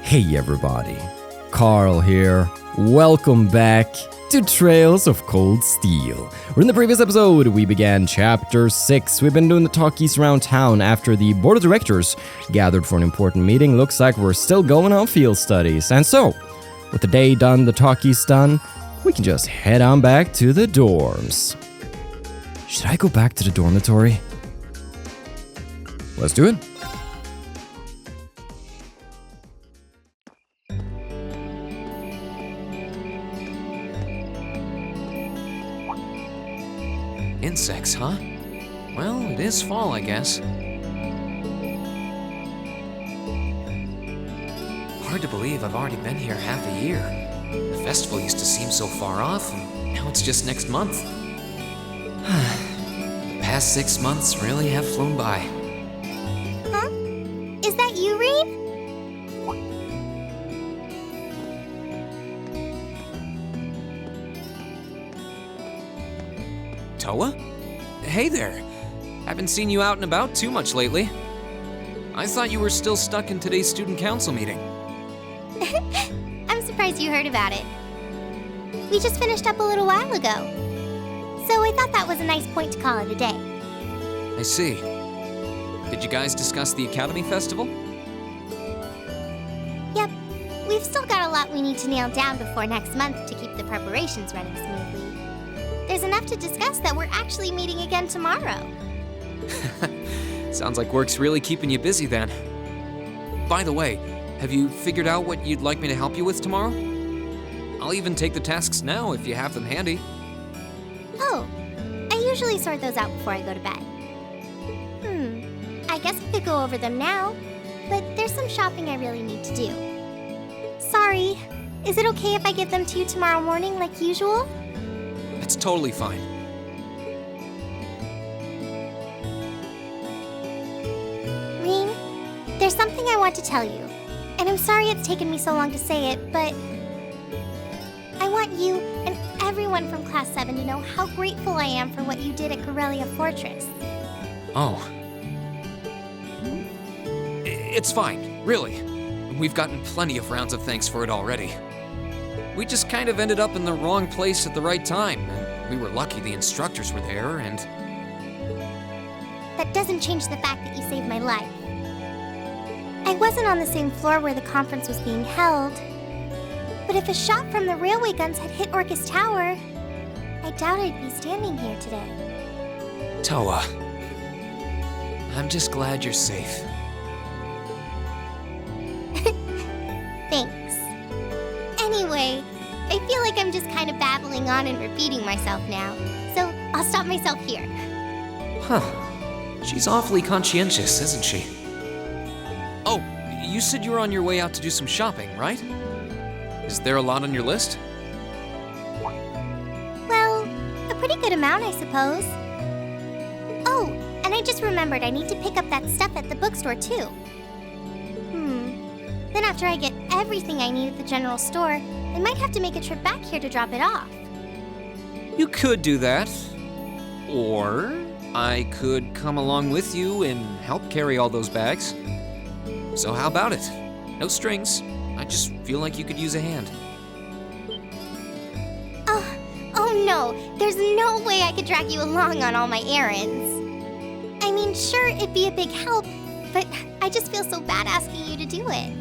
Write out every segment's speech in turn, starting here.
Hey everybody, Carl here. Welcome back to Trails of Cold Steel. In the previous episode, we began Chapter 6. We've been doing the talkies around town after the board of directors gathered for an important meeting. Looks like we're still going on field studies. And so, with the day done, the talkies done, we can just head on back to the dorms. Should I go back to the dormitory? Let's do it. Insects, huh? Well, it is fall, I guess. Hard to believe I've already been here half a year. The festival used to seem so far off, and now it's just next month. The past 6 months really have flown by. Huh? Is that you, Rean? Towa? Hey there. Haven't seen you out and about too much lately. I thought you were still stuck in today's student council meeting. I'm surprised you heard about it. We just finished up a little while ago. So I thought that was a nice point to call it a day. I see. Did you guys discuss the Academy Festival? Yep. We've still got a lot we need to nail down before next month to keep the preparations running smoothly. There's enough to discuss that we're actually meeting again tomorrow. Sounds like work's really keeping you busy then. By the way, have you figured out what you'd like me to help you with tomorrow? I'll even take the tasks now if you have them handy. Oh, I usually sort those out before I go to bed. I guess I could go over them now, but there's some shopping I really need to do. Sorry, is it okay if I give them to you tomorrow morning like usual? It's totally fine. Rean, there's something I want to tell you, and I'm sorry it's taken me so long to say it, but I want you and everyone from Class 7 to know how grateful I am for what you did at Corellia Fortress. Oh. It's fine, really. We've gotten plenty of rounds of thanks for it already. We just kind of ended up in the wrong place at the right time, and we were lucky the instructors were there, and... That doesn't change the fact that you saved my life. I wasn't on the same floor where the conference was being held, but if a shot from the railway guns had hit Orcus Tower, I doubt I'd be standing here today. Towa, I'm just glad you're safe. Thanks. Anyway, I feel like I'm just kind of babbling on and repeating myself now, so I'll stop myself here. Huh. She's awfully conscientious, isn't she? Oh, you said you were on your way out to do some shopping, right? Is there a lot on your list? Well, a pretty good amount, I suppose. Oh, and I just remembered I need to pick up that stuff at the bookstore, too. Then after I get everything I need at the general store, I might have to make a trip back here to drop it off. You could do that. Or I could come along with you and help carry all those bags. So how about it? No strings. I just feel like you could use a hand. Oh no, there's no way I could drag you along on all my errands. I mean, sure, it'd be a big help, but I just feel so bad asking you to do it.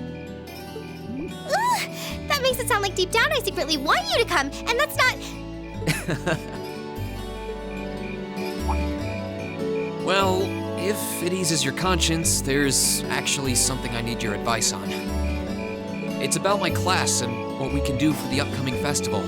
Ugh, that makes it sound like deep down I secretly want you to come, and that's not... Well, if it eases your conscience, there's actually something I need your advice on. It's about my class and what we can do for the upcoming festival.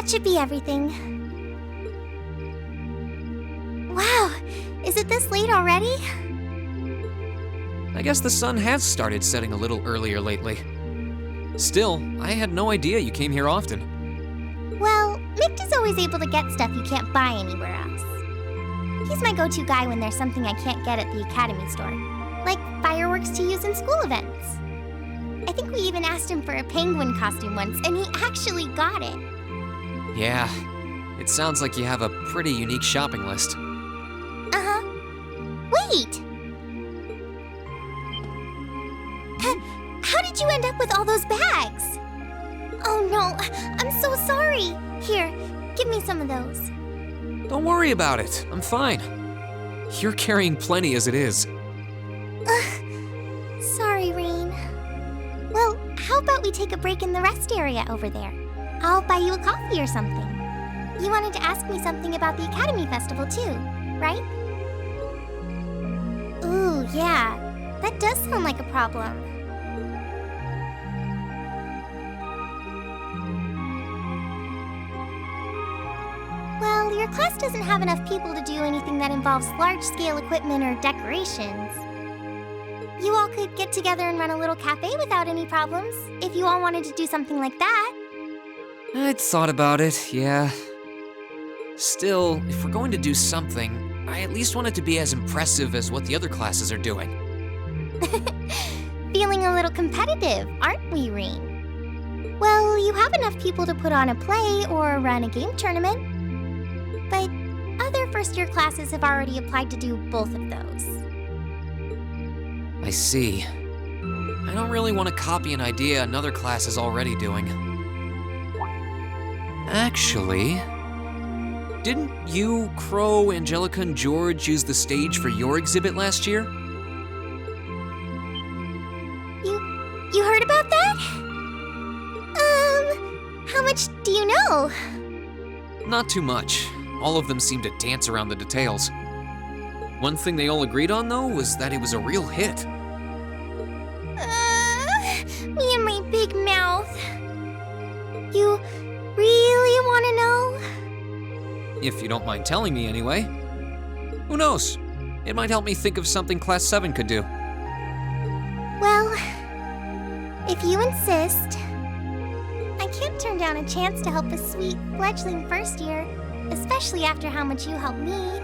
That should be everything. Wow, is it this late already? I guess the sun has started setting a little earlier lately. Still, I had no idea you came here often. Well, Mick is always able to get stuff you can't buy anywhere else. He's my go-to guy when there's something I can't get at the Academy store, like fireworks to use in school events. I think we even asked him for a penguin costume once, and he actually got it. Yeah, it sounds like you have a pretty unique shopping list. Uh-huh. Wait! How did you end up with all those bags? Oh no, I'm so sorry. Here, give me some of those. Don't worry about it, I'm fine. You're carrying plenty as it is. Sorry, Rean. Well, how about we take a break in the rest area over there? I'll buy you a coffee or something. You wanted to ask me something about the Academy Festival too, right? Ooh, yeah. That does sound like a problem. Well, your class doesn't have enough people to do anything that involves large-scale equipment or decorations. You all could get together and run a little cafe without any problems, if you all wanted to do something like that. I'd thought about it, yeah. Still, if we're going to do something, I at least want it to be as impressive as what the other classes are doing. Feeling a little competitive, aren't we, Rean? Well, you have enough people to put on a play or run a game tournament. But other first-year classes have already applied to do both of those. I see. I don't really want to copy an idea another class is already doing. Actually, didn't you, Crow, Angelica, and George use the stage for your exhibit last year? You heard about that? How much do you know? Not too much. All of them seemed to dance around the details. One thing they all agreed on, though, was that it was a real hit. Me and my big mouth. You really want to know? If you don't mind telling me anyway. Who knows? It might help me think of something Class 7 could do. Well, if you insist, I can't turn down a chance to help a sweet, fledgling first year, especially after how much you helped me.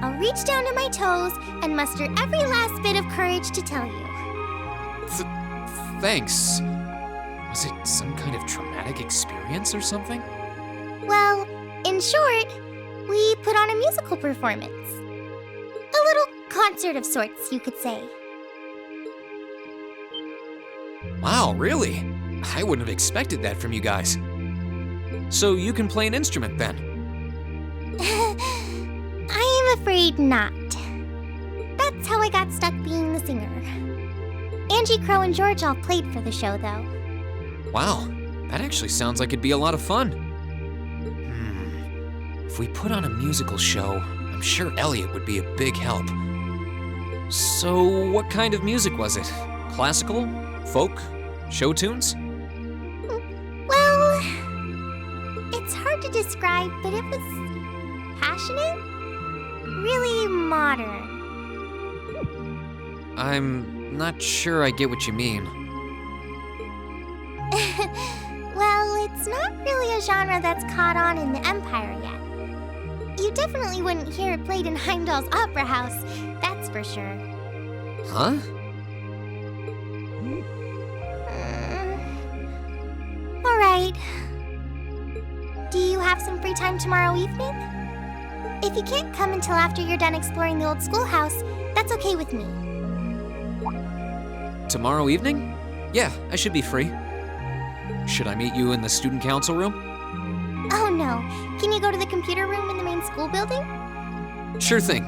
I'll reach down to my toes and muster every last bit of courage to tell you. Thanks. Was it some kind of traumatic experience or something? Well, in short, we put on a musical performance. A little concert of sorts, you could say. Wow, really? I wouldn't have expected that from you guys. So you can play an instrument then? I am afraid not. That's how I got stuck being the singer. Angie, Crow, and George all played for the show, though. Wow, that actually sounds like it'd be a lot of fun. If we put on a musical show, I'm sure Elliot would be a big help. So what kind of music was it? Classical? Folk? Show tunes? Well, it's hard to describe, but it was passionate, really modern. I'm not sure I get what you mean. Well, it's not really a genre that's caught on in the Empire yet. You definitely wouldn't hear it played in Heimdall's Opera House, that's for sure. Huh? All right. Do you have some free time tomorrow evening? If you can't come until after you're done exploring the old schoolhouse, that's okay with me. Tomorrow evening? Yeah, I should be free. Should I meet you in the student council room? Oh no, can you go to the computer room in the main school building? Sure thing.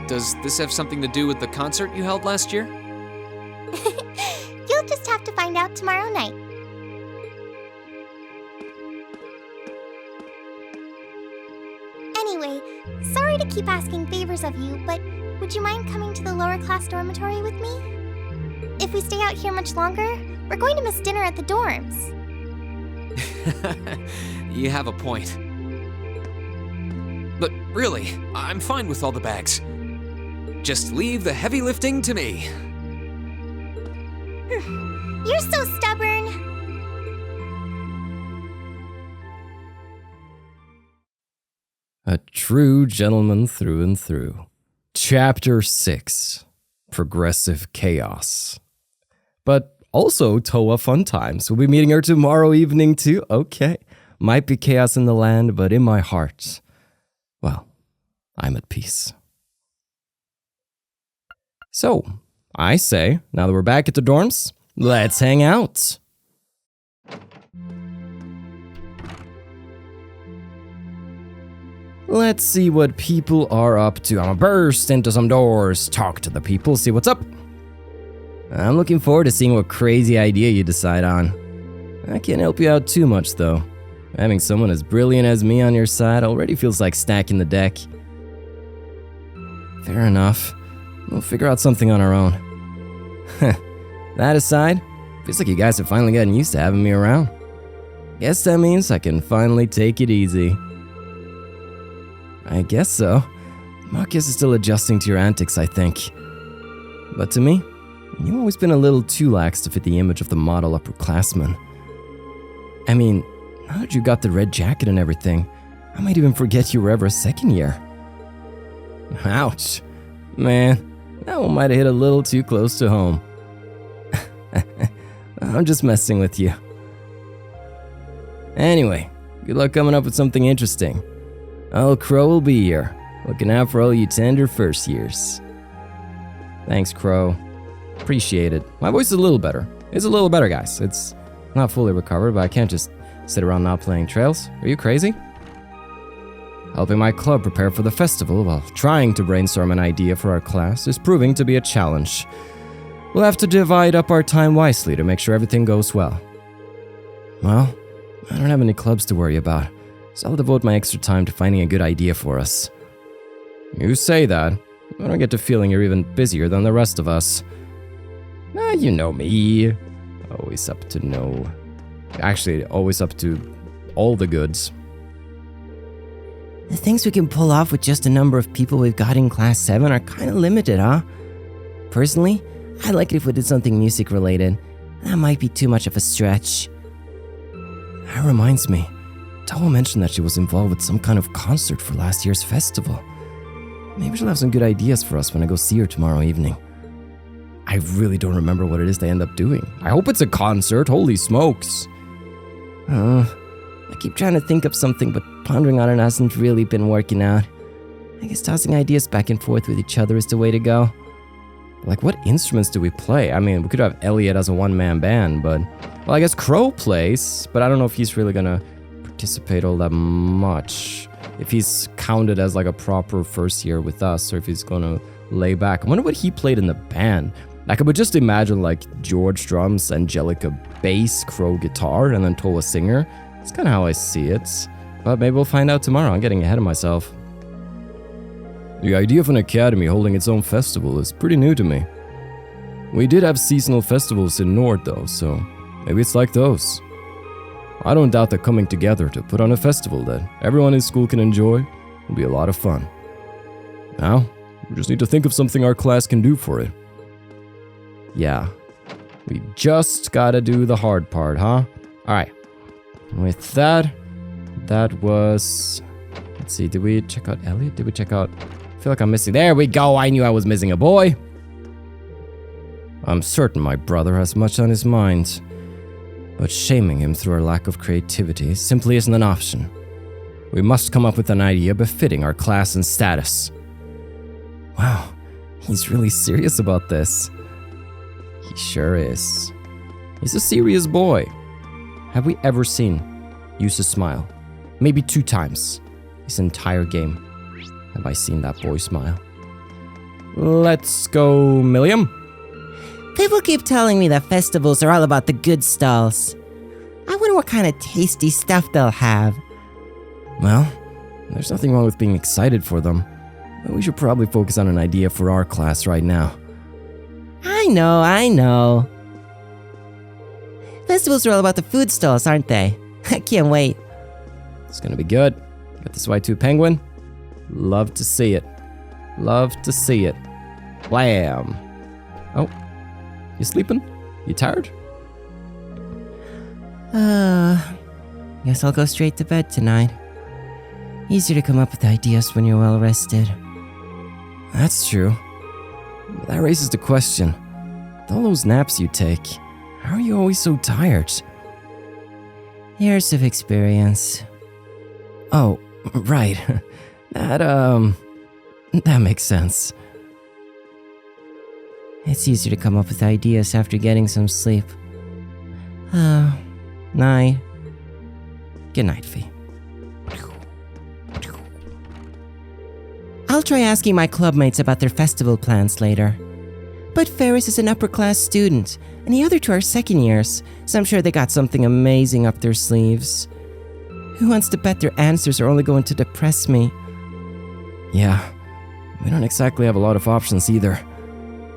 Does this have something to do with the concert you held last year? You'll just have to find out tomorrow night. Anyway, sorry to keep asking favors of you, but would you mind coming to the lower class dormitory with me? If we stay out here much longer, we're going to miss dinner at the dorms. You have a point. But really, I'm fine with all the bags. Just leave the heavy lifting to me. You're so stubborn. A true gentleman through and through. Chapter 6. Progressive Chaos. But also Towa fun times. We'll be meeting her tomorrow evening too. Okay. Might be chaos in the land, but in my heart, well, I'm at peace. So, I say, now that we're back at the dorms, let's hang out. Let's see what people are up to. I'm gonna burst into some doors, talk to the people, see what's up. I'm looking forward to seeing what crazy idea you decide on. I can't help you out too much though. Having someone as brilliant as me on your side already feels like stacking the deck. Fair enough. We'll figure out something on our own. That aside, feels like you guys have finally gotten used to having me around. Guess that means I can finally take it easy. I guess so. Machias is still adjusting to your antics, I think. But to me, you've always been a little too lax to fit the image of the model upperclassman. I mean, now that you got the red jacket and everything, I might even forget you were ever a second year. Ouch. Man, that one might have hit a little too close to home. I'm just messing with you. Anyway, good luck coming up with something interesting. Old Crow will be here, looking out for all you tender first years. Thanks, Crow. Appreciate it. My voice is a little better. It's a little better, guys. It's not fully recovered, but I can't just sit around not playing Trails. Are you crazy? Helping my club prepare for the festival while trying to brainstorm an idea for our class is proving to be a challenge. We'll have to divide up our time wisely to make sure everything goes well. Well, I don't have any clubs to worry about, so I'll devote my extra time to finding a good idea for us. You say that, I don't get the feeling you're even busier than the rest of us. You know me. Always up to no... Actually, always up to all the goods. The things we can pull off with just the number of people we've got in Class 7 are kind of limited, huh? Personally, I'd like it if we did something music related. That might be too much of a stretch. That reminds me. Towa mentioned that she was involved with some kind of concert for last year's festival. Maybe she'll have some good ideas for us when I go see her tomorrow evening. I really don't remember what it is they end up doing. I hope it's a concert, holy smokes. I keep trying to think of something, but pondering on it hasn't really been working out. I guess tossing ideas back and forth with each other is the way to go. Like, what instruments do we play? I mean, we could have Elliot as a one-man band, but... Well, I guess Crow plays, but I don't know if he's really gonna participate all that much. If he's counted as like a proper first year with us, or if he's gonna lay back. I wonder what he played in the band. Like, I would just imagine like George drums, Angelica bass, Crow guitar, and then Towa singer. That's kind of how I see it. But maybe we'll find out tomorrow. I'm getting ahead of myself. The idea of an academy holding its own festival is pretty new to me. We did have seasonal festivals in Nord though, so maybe it's like those. I don't doubt that coming together to put on a festival that everyone in school can enjoy will be a lot of fun. Now, we just need to think of something our class can do for it. Yeah, we just gotta do the hard part, huh? Alright, with that was... Let's see, did we check out Elliot? Did we check out... I feel like I'm missing... There we go, I knew I was missing a boy! I'm certain my brother has much on his mind, but shaming him through our lack of creativity simply isn't an option. We must come up with an idea befitting our class and status. Wow, he's really serious about this. He sure is. He's a serious boy. Have we ever seen Jusis smile? Maybe 2 times. This entire game. Have I seen that boy smile? Let's go, Milliam. People keep telling me that festivals are all about the good stalls. I wonder what kind of tasty stuff they'll have. Well, there's nothing wrong with being excited for them. But we should probably focus on an idea for our class right now. I know. Festivals are all about the food stalls, aren't they? I can't wait. It's gonna be good. Got this Y2 penguin. Love to see it. Love to see it. Blam. Oh, you sleeping? You tired? Guess I'll go straight to bed tonight. Easier to come up with ideas when you're well rested. That's true. But that raises the question. With all those naps you take, how are you always so tired? Years of experience. Oh, right. That makes sense. It's easier to come up with ideas after getting some sleep. Night. Good night, Fee. I'll try asking my clubmates about their festival plans later. But Ferris is an upper-class student, and the other two are second years, so I'm sure they got something amazing up their sleeves. Who wants to bet their answers are only going to depress me? Yeah, we don't exactly have a lot of options either.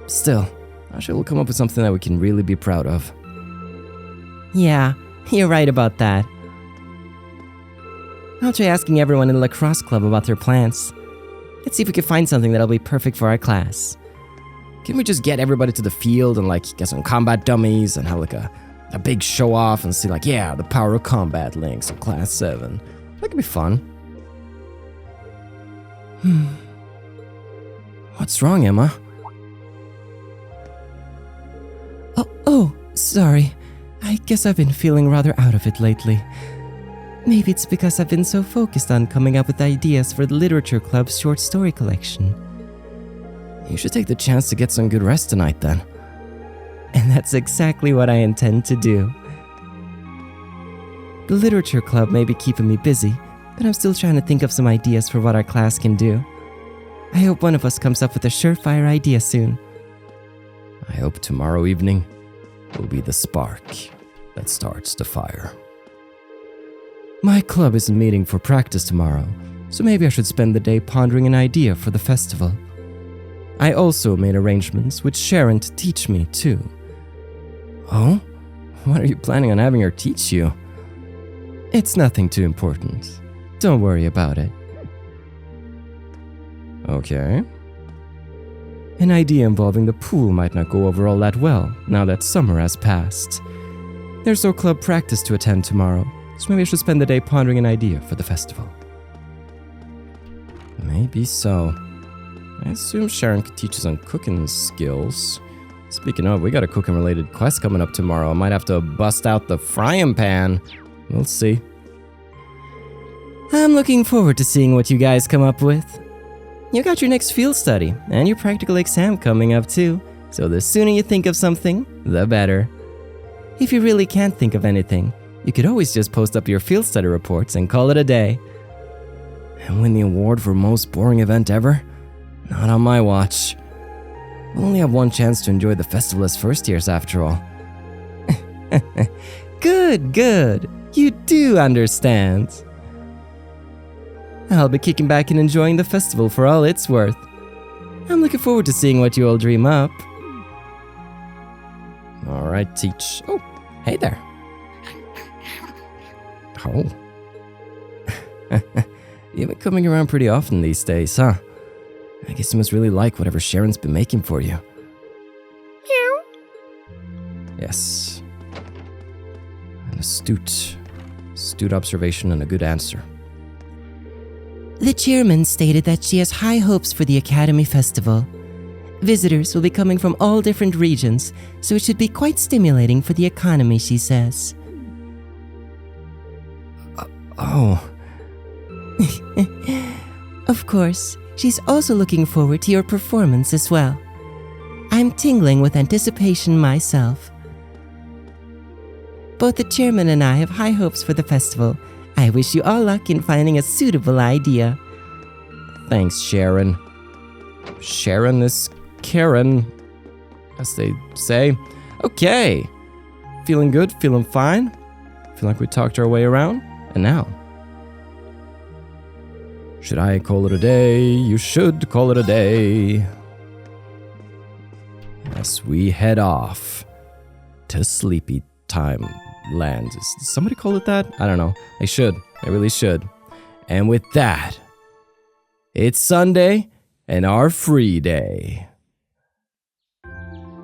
Still, I'm sure we'll come up with something that we can really be proud of. Yeah, you're right about that. I'll try asking everyone in the lacrosse club about their plans. Let's see if we can find something that'll be perfect for our class. Can we just get everybody to the field and get some combat dummies and have a big show off and see the power of combat links of Class 7? That could be fun. What's wrong, Emma? Oh, sorry. I guess I've been feeling rather out of it lately. Maybe it's because I've been so focused on coming up with ideas for the Literature Club's short story collection. You should take the chance to get some good rest tonight then. And that's exactly what I intend to do. The Literature Club may be keeping me busy, but I'm still trying to think of some ideas for what our class can do. I hope one of us comes up with a surefire idea soon. I hope tomorrow evening will be the spark that starts the fire. My club isn't meeting for practice tomorrow, so maybe I should spend the day pondering an idea for the festival. I also made arrangements with Sharon to teach me, too. Oh? What are you planning on having her teach you? It's nothing too important. Don't worry about it. Okay. An idea involving the pool might not go over all that well, now that summer has passed. There's no club practice to attend tomorrow, so maybe I should spend the day pondering an idea for the festival. Maybe so. I assume Sharon could teach us on cooking skills. Speaking of, we got a cooking-related quest coming up tomorrow. I might have to bust out the frying pan. We'll see. I'm looking forward to seeing what you guys come up with. You got your next field study and your practical exam coming up too, so the sooner you think of something, the better. If you really can't think of anything, you could always just post up your field study reports and call it a day. And win the award for most boring event ever? Not on my watch. We'll only have one chance to enjoy the festival as first years after all. Good. You do understand. I'll be kicking back and enjoying the festival for all it's worth. I'm looking forward to seeing what you all dream up. Alright, teach. Oh, hey there. Oh. You've been coming around pretty often these days, huh? I guess you must really like whatever Sharon's been making for you. Meow. Yes. An astute observation and a good answer. The chairman stated that she has high hopes for the Academy Festival. Visitors will be coming from all different regions, so it should be quite stimulating for the economy, she says. Oh. Of course, she's also looking forward to your performance as well. I'm tingling with anticipation myself. Both the chairman and I have high hopes for the festival. I wish you all luck in finding a suitable idea. Thanks, Sharon. Sharon is Karen, as they say. Okay. Feeling good, feeling fine. Feel like we talked our way around. And now, should I call it a day? You should call it a day. As we head off to sleepy time land. Does somebody call it that? I don't know. They should. They really should. And with that, it's Sunday and our free day.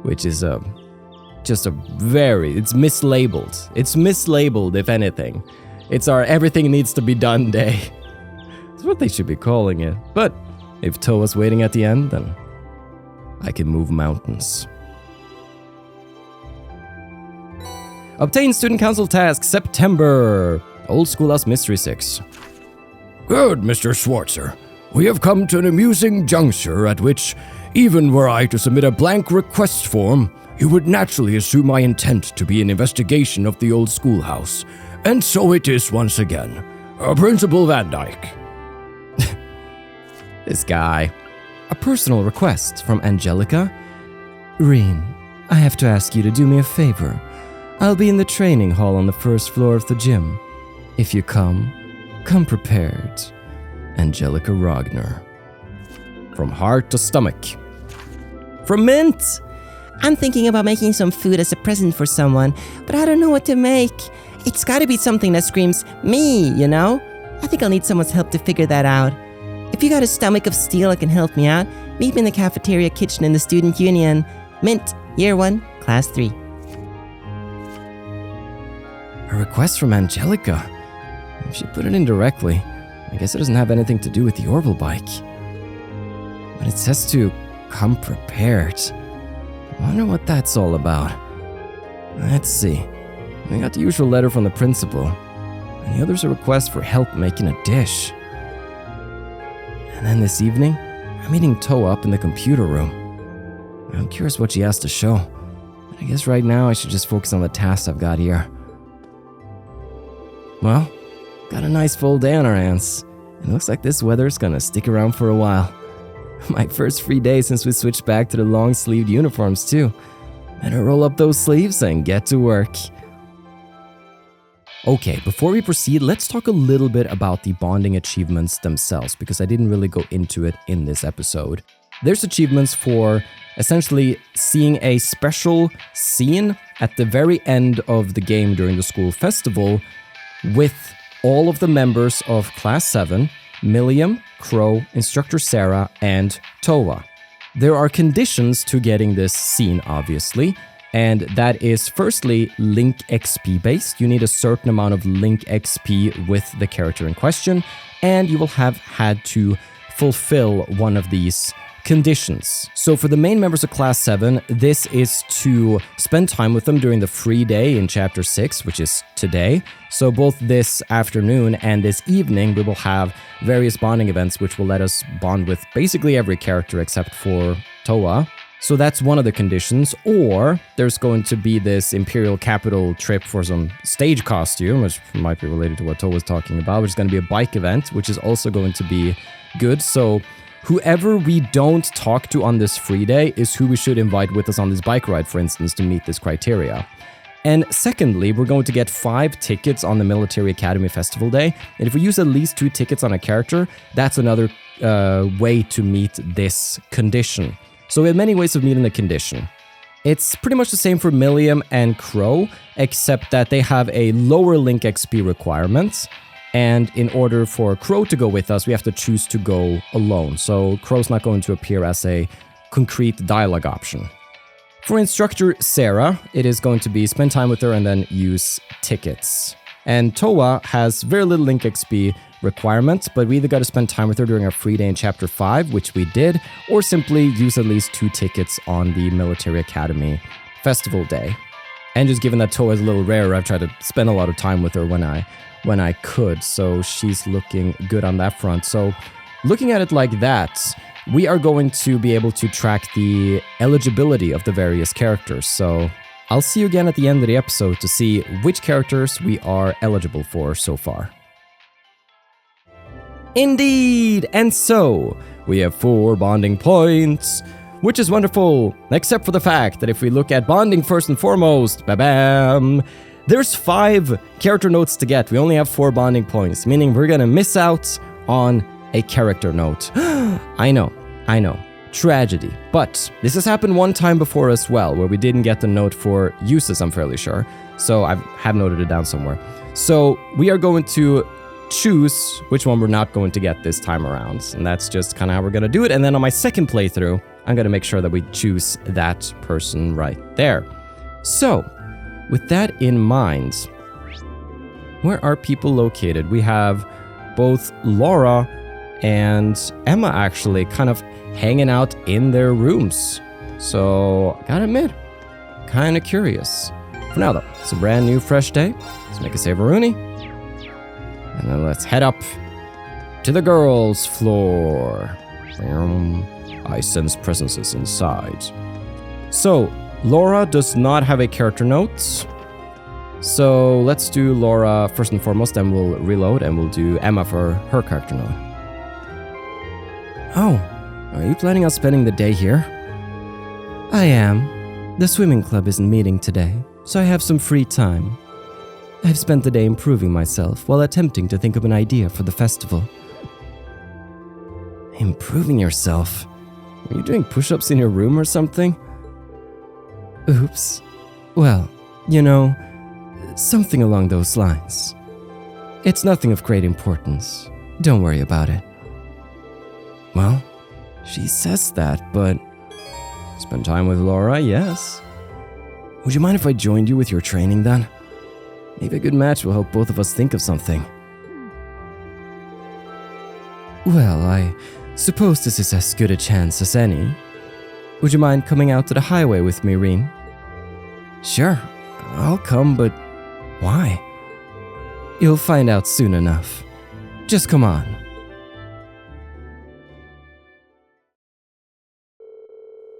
Which is it's mislabeled. It's mislabeled, if anything. It's our everything needs to be done day. That's what they should be calling it. But if Towa's waiting at the end, then I can move mountains. Obtain Student Council task, September. Old Schoolhouse Mystery 6. Good, Mr. Schwarzer. We have come to an amusing juncture at which, even were I to submit a blank request form, you would naturally assume my intent to be an investigation of the old schoolhouse. And so it is once again. Principal Van Dyke. This guy. A personal request from Angelica. Rean, I have to ask you to do me a favor. I'll be in the training hall on the first floor of the gym. If you come prepared. Angelica Ragnar. From heart to stomach. From Mint. I'm thinking about making some food as a present for someone, but I don't know what to make. It's gotta be something that screams me, you know? I think I'll need someone's help to figure that out. If you got a stomach of steel that can help me out, meet me in the cafeteria kitchen in the student union. Mint, year 1, class 3. A request from Angelica. She put it in directly. I guess it doesn't have anything to do with the orbital bike. But it says to come prepared. I wonder what that's all about. Let's see. We got the usual letter from the principal. And the other's a request for help making a dish. And then this evening, I'm meeting Towa up in the computer room. I'm curious what she has to show. But I guess right now I should just focus on the tasks I've got here. Well, got a nice full day on our hands. And it looks like this weather's gonna stick around for a while. My first free day since we switched back to the long-sleeved uniforms too. Better roll up those sleeves and get to work. Okay, before we proceed, let's talk a little bit about the bonding achievements themselves, because I didn't really go into it in this episode. There's achievements for essentially seeing a special scene at the very end of the game during the school festival with all of the members of Class 7, Milliam, Crow, Instructor Sara, and Towa. There are conditions to getting this scene, obviously, and that is firstly Link XP based. You need a certain amount of Link XP with the character in question, and you will have had to fulfill one of these conditions. So for the main members of Class 7, this is to spend time with them during the free day in Chapter 6, which is today. So both this afternoon and this evening, we will have various bonding events which will let us bond with basically every character except for Towa. So that's one of the conditions. Or there's going to be this Imperial Capital trip for some stage costume, which might be related to what Towa was talking about, which is going to be a bike event, which is also going to be good. So whoever we don't talk to on this free day is who we should invite with us on this bike ride, for instance, to meet this criteria. And secondly, we're going to get 5 tickets on the Military Academy Festival Day. And if we use at least 2 tickets on a character, that's another way to meet this condition. So we have many ways of meeting the condition. It's pretty much the same for Milliam and Crow, except that they have a lower Link XP requirement. And in order for Crow to go with us, we have to choose to go alone. So Crow's not going to appear as a concrete dialogue option. For Instructor Sara, it is going to be spend time with her and then use tickets. And Towa has very little Link XP requirements, but we either got to spend time with her during our free day in Chapter 5, which we did, or simply use at least 2 tickets on the Military Academy Festival Day. And just given that Towa is a little rarer, I've tried to spend a lot of time with her when I could, so she's looking good on that front. So looking at it like that, we are going to be able to track the eligibility of the various characters. So I'll see you again at the end of the episode to see which characters we are eligible for so far. Indeed! And so, we have 4 bonding points, which is wonderful, except for the fact that if we look at bonding first and foremost, ba-bam, there's 5 character notes to get. We only have 4 bonding points, meaning we're gonna miss out on a character note. I know. tragedy. But this has happened one time before as well, where we didn't get the note for Jusis, I'm fairly sure. So I have noted it down somewhere. So we are going to choose which one we're not going to get this time around. And that's just kind of how we're going to do it. And then on my second playthrough, I'm going to make sure that we choose that person right there. So, with that in mind, where are people located? We have both Laura and Emma actually kind of hanging out in their rooms. So, gotta admit, kind of curious. For now though, it's a brand new fresh day. Let's make a save-a-rooney. And then let's head up to the girls' floor. I sense presences inside. So, Laura does not have a character note. So let's do Laura first and foremost, then we'll reload and we'll do Emma for her character note. Oh, are you planning on spending the day here? I am. The swimming club isn't meeting today, so I have some free time. I've spent the day improving myself while attempting to think of an idea for the festival. Improving yourself? Are you doing push-ups in your room or something? Oops. Well, you know, something along those lines. It's nothing of great importance. Don't worry about it. Well, she says that, but spend time with Laura, yes. Would you mind if I joined you with your training then? Maybe a good match will help both of us think of something. Well, I suppose this is as good a chance as any. Would you mind coming out to the highway with me, Rean? Sure, I'll come, but why? You'll find out soon enough. Just come on.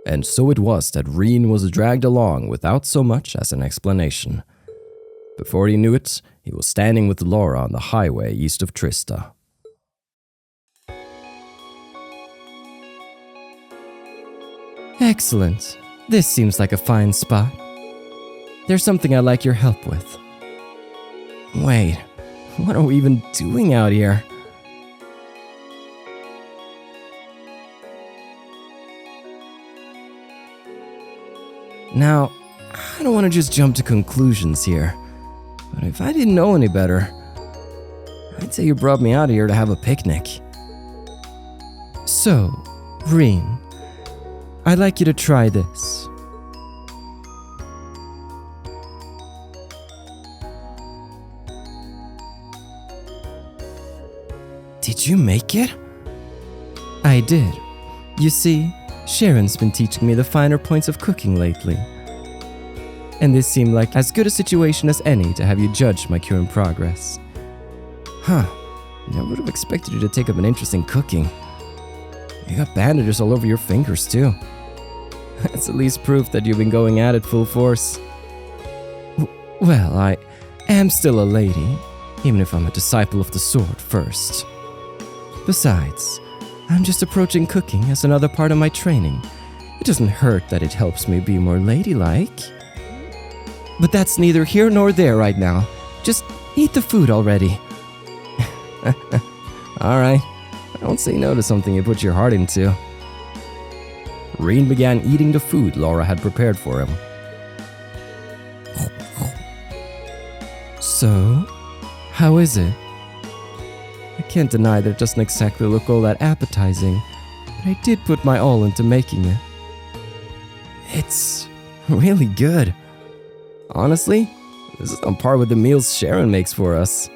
And so it was that Rean was dragged along without so much as an explanation. Before he knew it, he was standing with Laura on the highway east of Trista. Excellent. This seems like a fine spot. There's something I'd like your help with. Wait, what are we even doing out here? Now, I don't want to just jump to conclusions here, but if I didn't know any better, I'd say you brought me out here to have a picnic. So, Rean, I'd like you to try this. Did you make it? I did. You see, Sharon's been teaching me the finer points of cooking lately. And this seemed like as good a situation as any to have you judge my current progress. Huh, never would have expected you to take up an interest in cooking. You got bandages all over your fingers too. That's at least proof that you've been going at it full force. Well, I am still a lady, even if I'm a disciple of the sword first. Besides, I'm just approaching cooking as another part of my training. It doesn't hurt that it helps me be more ladylike. But that's neither here nor there right now. Just eat the food already. Alright, don't say no to something you put your heart into. Rean began eating the food Laura had prepared for him. So, how is it? I can't deny that it doesn't exactly look all that appetizing, but I did put my all into making it. It's really good. Honestly, this is on par with the meals Sharon makes for us.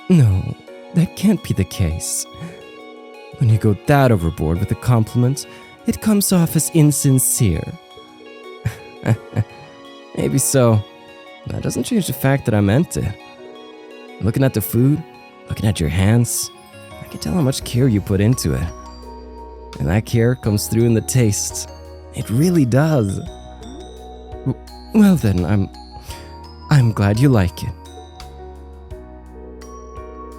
No, that can't be the case. When you go that overboard with a compliment, it comes off as insincere. Maybe so. That doesn't change the fact that I meant it. Looking at the food, looking at your hands, I can tell how much care you put into it. And that care comes through in the taste. It really does. Well then, I'm glad you like it.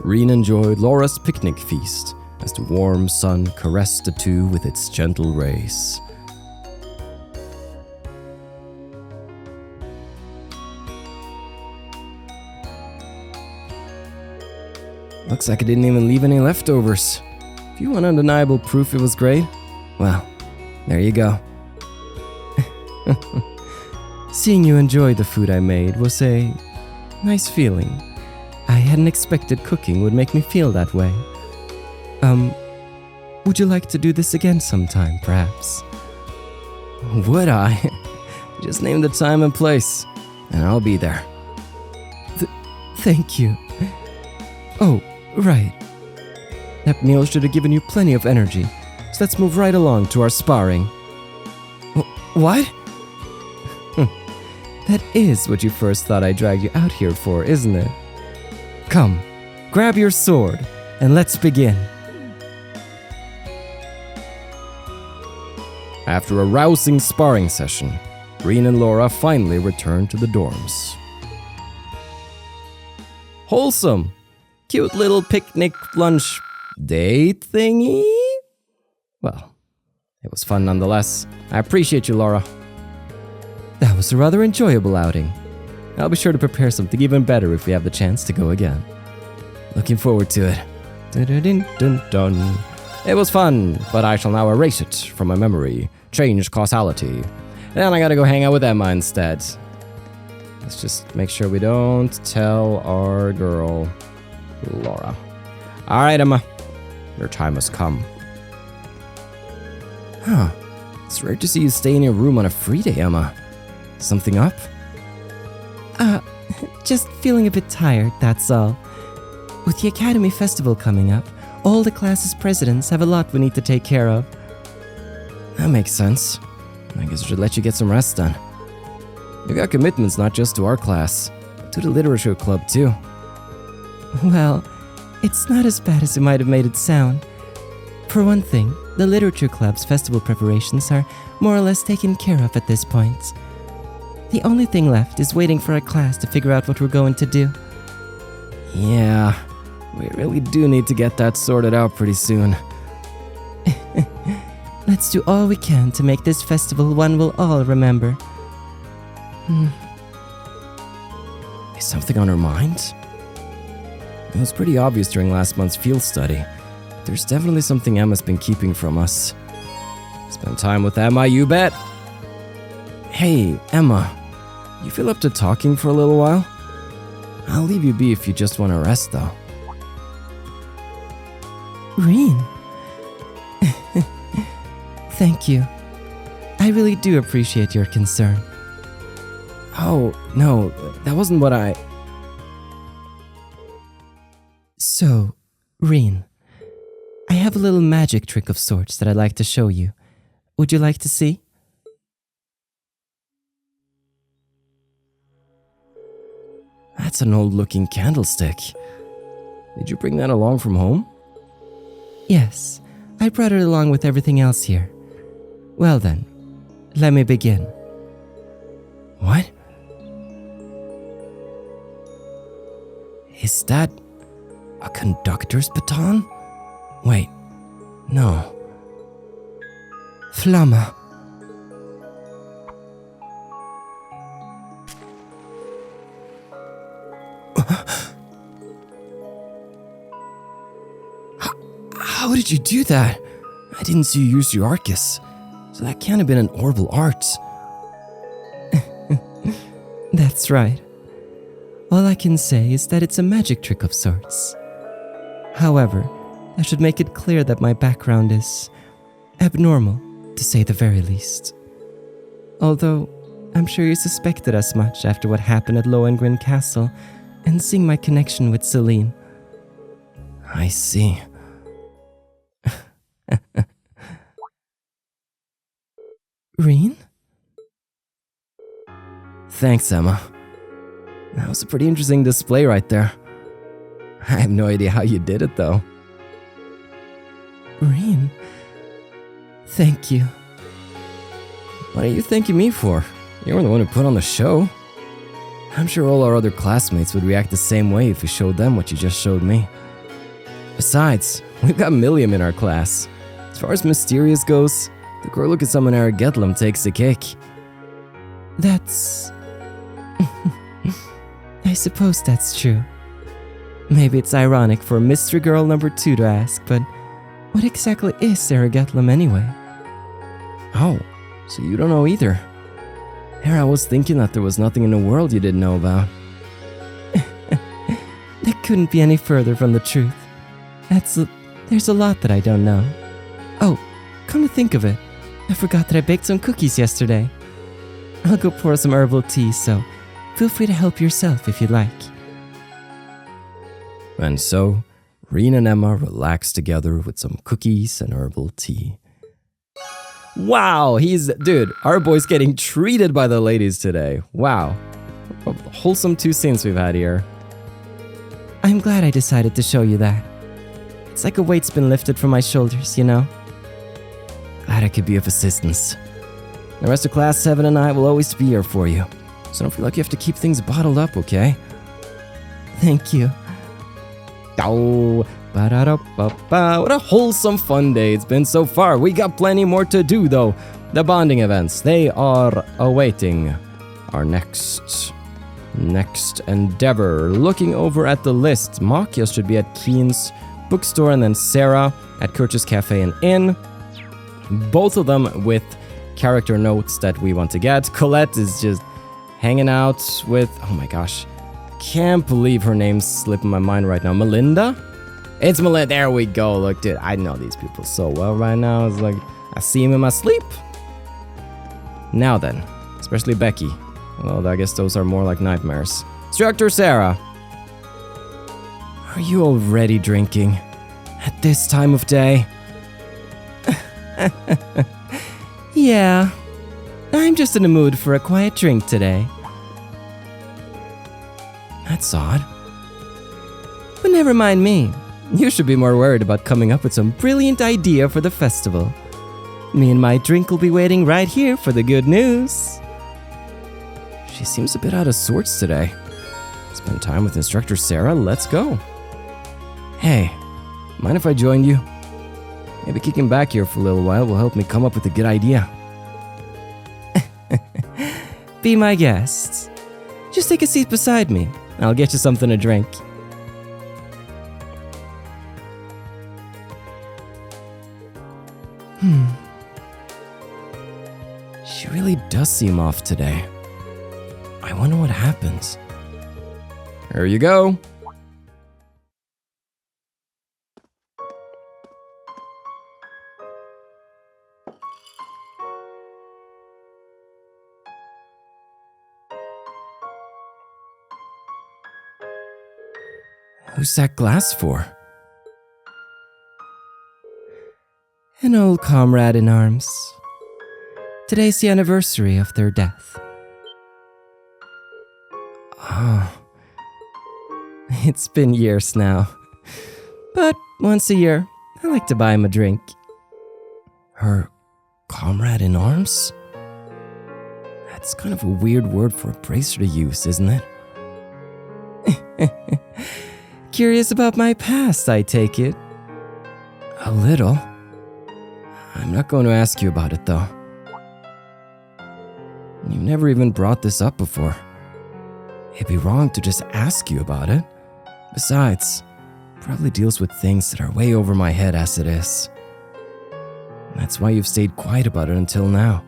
Rean enjoyed Laura's picnic feast as the warm sun caressed the two with its gentle rays. Looks like I didn't even leave any leftovers. If you want undeniable proof it was great, Well, there you go. Seeing you enjoy the food I made was a nice feeling. I hadn't expected cooking would make me feel that way. Would you like to do this again sometime, perhaps? Would I? Just name the time and place, and I'll be there. Thank you. Oh, right. That meal should have given you plenty of energy, so let's move right along to our sparring. What? That is what you first thought I dragged you out here for, isn't it? Come, grab your sword, and let's begin. After a rousing sparring session, Rean and Laura finally returned to the dorms. Wholesome! Cute little picnic lunch date thingy? Well, it was fun nonetheless. I appreciate you, Laura. That was a rather enjoyable outing. I'll be sure to prepare something even better if we have the chance to go again. Looking forward to it. Dun-dun-dun-dun. It was fun, but I shall now erase it from my memory. Change causality. Then I gotta go hang out with Emma instead. Let's just make sure we don't tell our girl, Laura. Alright, Emma. Your time has come. Huh. It's rare to see you stay in your room on a free day, Emma. Something up? Just feeling a bit tired, that's all. With the Academy Festival coming up, all the class's presidents have a lot we need to take care of. That makes sense. I guess I should let you get some rest then. You got commitments not just to our class, but to the literature club too. Well, it's not as bad as it might have made it sound. For one thing, the literature club's festival preparations are more or less taken care of at this point. The only thing left is waiting for our class to figure out what we're going to do. Yeah, we really do need to get that sorted out pretty soon. Let's do all we can to make this festival one we'll all remember. Is something on her mind? It was pretty obvious during last month's field study. There's definitely something Emma's been keeping from us. Spend time with Emma, you bet! Hey, Emma, you feel up to talking for a little while? I'll leave you be if you just want to rest, though. Rean. Thank you. I really do appreciate your concern. Oh, no, that wasn't what I... So, Rean, I have a little magic trick of sorts that I'd like to show you. Would you like to see? That's an old-looking candlestick. Did you bring that along from home? Yes, I brought it along with everything else here. Well then, let me begin. What? Is that a conductor's baton? Wait, no. Flamma. How did you do that? I didn't see you use your Arcus, so that can't have been an orbital art. That's right. All I can say is that it's a magic trick of sorts. However, I should make it clear that my background is abnormal, to say the very least. Although, I'm sure you suspected as much after what happened at Lohengrin Castle and seeing my connection with Celine. I see. Rean? Thanks, Emma. That was a pretty interesting display right there. I have no idea how you did it, though. Rean? Thank you. What are you thanking me for? You were the one who put on the show. I'm sure all our other classmates would react the same way if we showed them what you just showed me. Besides, we've got Milliam in our class. As far as mysterious goes, the girl who can summon Aragetlum takes the cake. That's... I suppose that's true. Maybe it's ironic for Mystery Girl number 2 to ask, but what exactly is Aragetlum anyway? Oh, so you don't know either. Here I was thinking that there was nothing in the world you didn't know about. That couldn't be any further from the truth. There's a lot that I don't know. Oh, come to think of it, I forgot that I baked some cookies yesterday. I'll go pour some herbal tea, so feel free to help yourself if you'd like. And so, Rean and Emma relaxed together with some cookies and herbal tea. Wow, dude, our boy's getting treated by the ladies today. Wow. A wholesome 2 scenes we've had here. I'm glad I decided to show you that. It's like a weight's been lifted from my shoulders, you know? Glad I could be of assistance. The rest of Class 7 and I will always be here for you. So don't feel like you have to keep things bottled up, okay? Thank you. Oh, ba-da-da-ba-ba. What a wholesome fun day it's been so far. We got plenty more to do though. The bonding events, they are awaiting our next endeavor. Looking over at the list, Machias should be at Keen's bookstore, and then Sara at Kirch's Cafe and Inn. Both of them with character notes that we want to get. Colette is just hanging out with, oh my gosh, can't believe her name's slipping my mind right now. Melinda? It's Melinda. There we go. Look, dude, I know these people so well right now. It's like I see them in my sleep. Now then, especially Becky. Well, I guess those are more like nightmares. Instructor Sara. Are you already drinking? At this time of day? Yeah, I'm just in the mood for a quiet drink today. That's odd. But never mind me. You should be more worried about coming up with some brilliant idea for the festival. Me and my drink will be waiting right here for the good news. She seems a bit out of sorts today. Spend time with Instructor Sara, let's go. Hey, mind if I join you? Maybe kicking back here for a little while will help me come up with a good idea. Be my guest. Just take a seat beside me. I'll get you something to drink. She really does seem off today. I wonder what happens. Here you go. Who's that glass for? An old comrade in arms. Today's the anniversary of their death. Oh. It's been years now. But once a year, I like to buy him a drink. Her comrade in arms? That's kind of a weird word for a bracer to use, isn't it? Curious about my past, I take it. A little. I'm not going to ask you about it, though. You've never even brought this up before. It'd be wrong to just ask you about it. Besides, it probably deals with things that are way over my head as it is. That's why you've stayed quiet about it until now,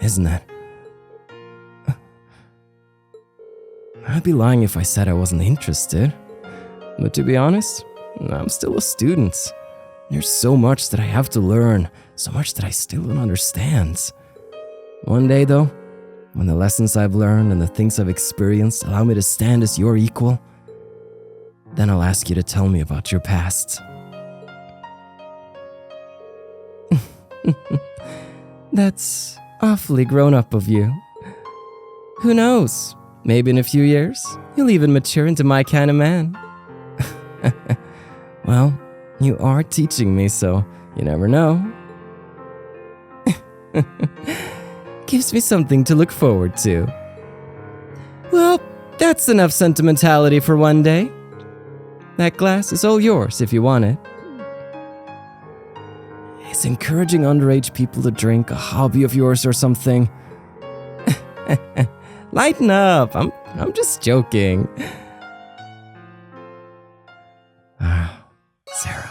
isn't it? I'd be lying if I said I wasn't interested. But to be honest, I'm still a student. There's so much that I have to learn, so much that I still don't understand. One day, though, when the lessons I've learned and the things I've experienced allow me to stand as your equal, then I'll ask you to tell me about your past. That's awfully grown up of you. Who knows? Maybe in a few years, you'll even mature into my kind of man. Well, you are teaching me, so you never know. Gives me something to look forward to. Well, that's enough sentimentality for one day. That glass is all yours if you want it. Is encouraging underage people to drink a hobby of yours or something? Lighten up, I'm just joking. Sara.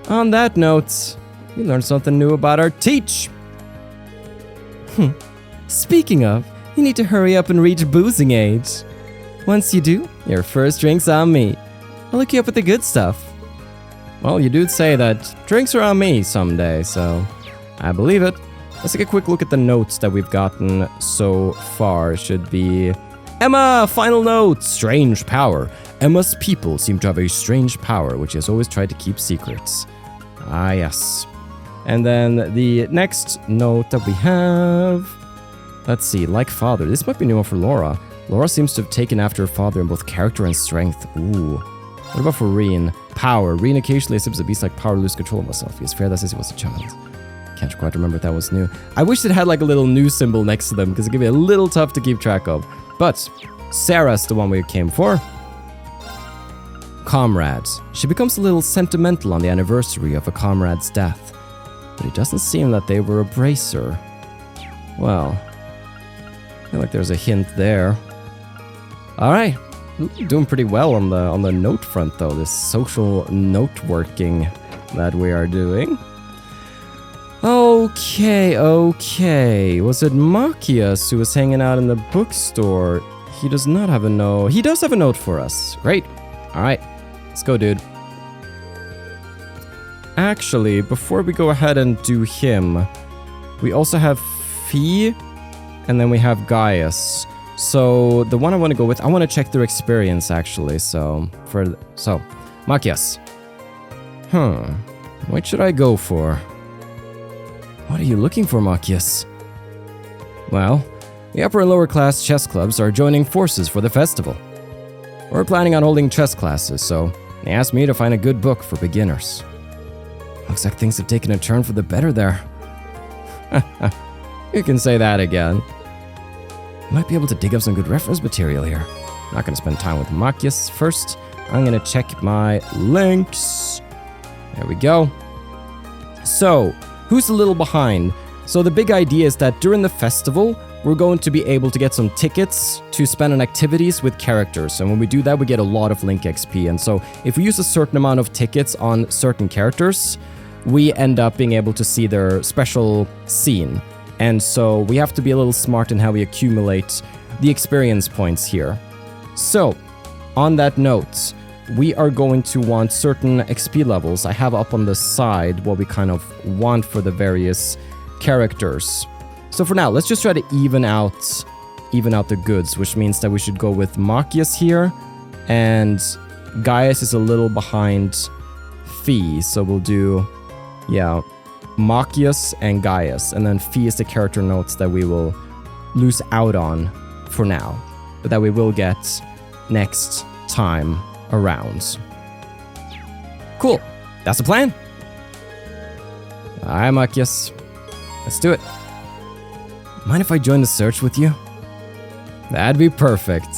On that note, we learned something new about our teach. Speaking of, you need to hurry up and reach boozing age. Once you do, your first drink's on me. I'll hook you up with the good stuff. Well, you do say that drinks are on me someday, so I believe it. Let's take a quick look at the notes that we've gotten so far. It should be Emma, final note, strange power. Emma's people seem to have a strange power, which he has always tried to keep secrets. Ah, yes. And then the next note that we have, let's see, like father. This might be a new one for Laura. Laura seems to have taken after her father in both character and strength. Ooh. What about for Rean? Power. Rean occasionally exhibits a beast like power to lose control of himself. He is fair that since he was a child. Can't quite remember if that was new. I wish it had like a little new symbol next to them because it could be a little tough to keep track of. But Sara's the one we came for. Comrades. She becomes a little sentimental on the anniversary of a comrade's death. But it doesn't seem that they were a bracer. Well, I feel like there's a hint there. Alright. Doing pretty well on the note front though, this social note working that we are doing. Okay. Was it Machias who was hanging out in the bookstore? He does not have a note. He does have a note for us. Great. Alright. Let's go, dude. Actually, before we go ahead and do him, we also have Fee, and then we have Gaius. So the one I want to go with, I want to check their experience actually. So Machias. What should I go for? What are you looking for, Machias? Well, the upper and lower class chess clubs are joining forces for the festival. We're planning on holding chess classes, so they asked me to find a good book for beginners. Looks like things have taken a turn for the better there. You can say that again. Might be able to dig up some good reference material here. Not gonna spend time with Machias first. I'm gonna check my links. There we go. So, who's a little behind? So the big idea is that during the festival, we're going to be able to get some tickets to spend on activities with characters. And when we do that, we get a lot of Link XP. And so if we use a certain amount of tickets on certain characters, we end up being able to see their special scene. And so we have to be a little smart in how we accumulate the experience points here. So, on that note, we are going to want certain XP levels. I have up on the side what we kind of want for the various characters. So for now, let's just try to even out the goods, which means that we should go with Machias here, and Gaius is a little behind Fee, so we'll do, Machias and Gaius, and then Fee is the character notes that we will lose out on for now, but that we will get next time around. Cool, that's the plan. Alright, Machias, let's do it. Mind if I join the search with you? That'd be perfect.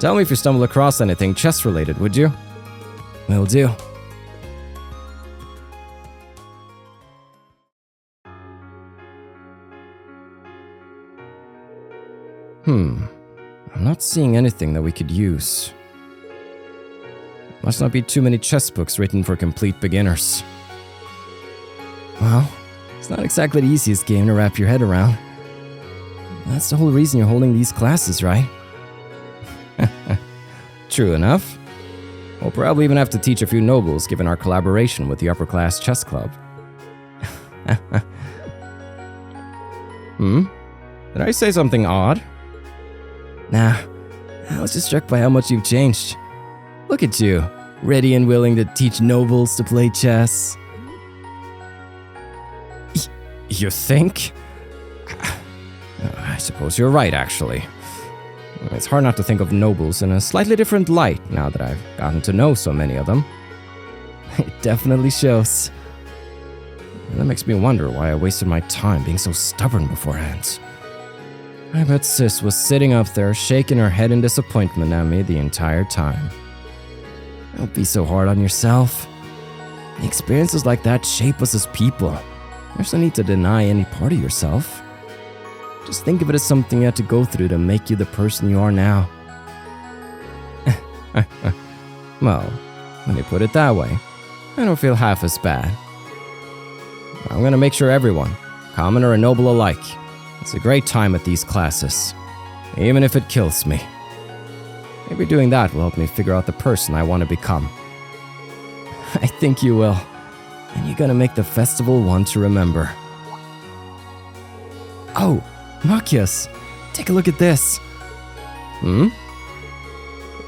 Tell me if you stumble across anything chess-related, would you? Will do. I'm not seeing anything that we could use. Must not be too many chess books written for complete beginners. Well, it's not exactly the easiest game to wrap your head around. That's the whole reason you're holding these classes, right? True enough. We'll probably even have to teach a few nobles given our collaboration with the upper class chess club. Did I say something odd? Nah, I was just struck by how much you've changed. Look at you, ready and willing to teach nobles to play chess. You think? I suppose you're right, actually. It's hard not to think of nobles in a slightly different light now that I've gotten to know so many of them. It definitely shows. And that makes me wonder why I wasted my time being so stubborn beforehand. I bet Sis was sitting up there shaking her head in disappointment at me the entire time. Don't be so hard on yourself. The experiences like that shape us as people. There's no need to deny any part of yourself. Just think of it as something you had to go through to make you the person you are now. Well, when you put it that way, I don't feel half as bad. I'm gonna make sure everyone, commoner and noble alike, has a great time at these classes, even if it kills me. Maybe doing that will help me figure out the person I want to become. I think you will, and you're gonna make the festival one to remember. Oh, Machias, take a look at this.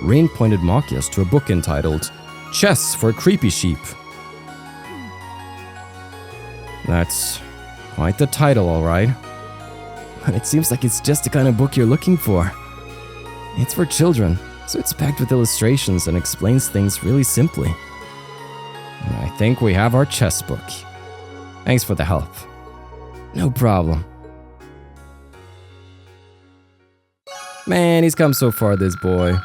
Rean pointed Machias to a book entitled Chess for Creepy Sheep. That's quite the title, alright. But it seems like it's just the kind of book you're looking for. It's for children, so it's packed with illustrations and explains things really simply. And I think we have our chess book. Thanks for the help. No problem. Man, he's come so far, this boy.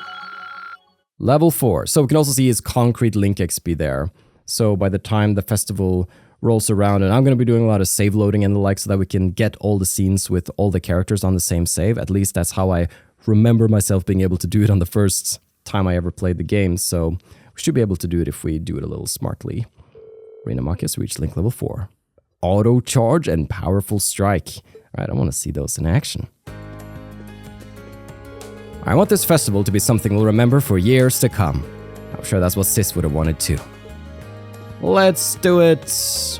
Level 4. So we can also see his concrete link XP there. So by the time the festival rolls around, and I'm going to be doing a lot of save loading and the like so that we can get all the scenes with all the characters on the same save. At least that's how I remember myself being able to do it on the first time I ever played the game. So we should be able to do it if we do it a little smartly. Rean Machias reached link level 4. Auto charge and powerful strike. Alright, I want to see those in action. I want this festival to be something we'll remember for years to come. I'm sure that's what Sis would have wanted too. Let's do it,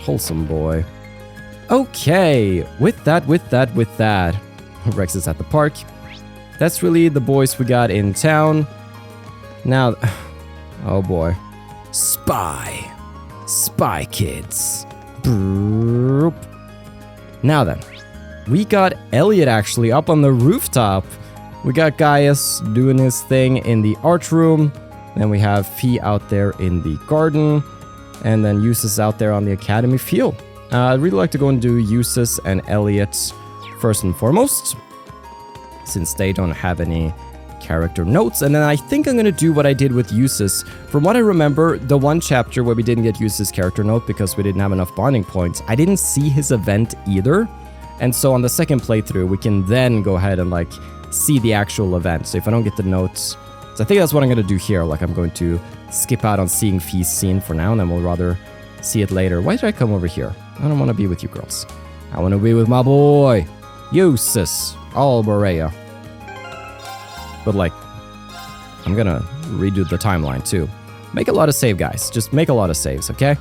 wholesome boy. Okay, with that. Rex is at the park. That's really the boys we got in town. Now, oh boy. Spy kids. Broop. Now then, we got Elliot actually up on the rooftop. We got Gaius doing his thing in the art room. Then we have Fee out there in the garden. And then Jusis out there on the academy field. I'd really like to go and do Jusis and Elliot first and foremost, since they don't have any character notes. And then I think I'm going to do what I did with Jusis. From what I remember, the one chapter where we didn't get Jusis' character note because we didn't have enough bonding points, I didn't see his event either. And so on the second playthrough, we can then go ahead and like see the actual event. So if I don't get the notes, so I think that's what I'm going to do here. Like I'm going to skip out on seeing Fee's scene for now, and then we'll rather see it later. Why did I come over here? I don't want to be with you girls. I want to be with my boy, Jusis Alberea. But like, I'm going to redo the timeline too. Make a lot of save, guys. Just make a lot of saves, okay?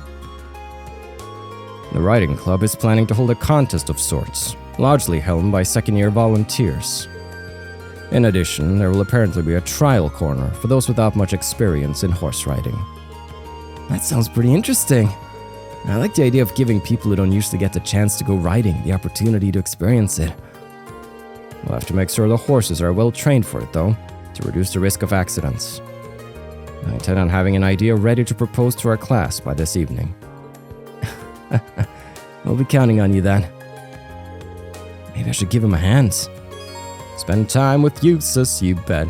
The writing club is planning to hold a contest of sorts, largely held by second-year volunteers. In addition, there will apparently be a trial corner for those without much experience in horse riding. That sounds pretty interesting. I like the idea of giving people who don't usually get the chance to go riding the opportunity to experience it. We'll have to make sure the horses are well trained for it, though, to reduce the risk of accidents. I intend on having an idea ready to propose to our class by this evening. We'll be counting on you then. Maybe I should give him a hand. Spend time with Jusis, you bet.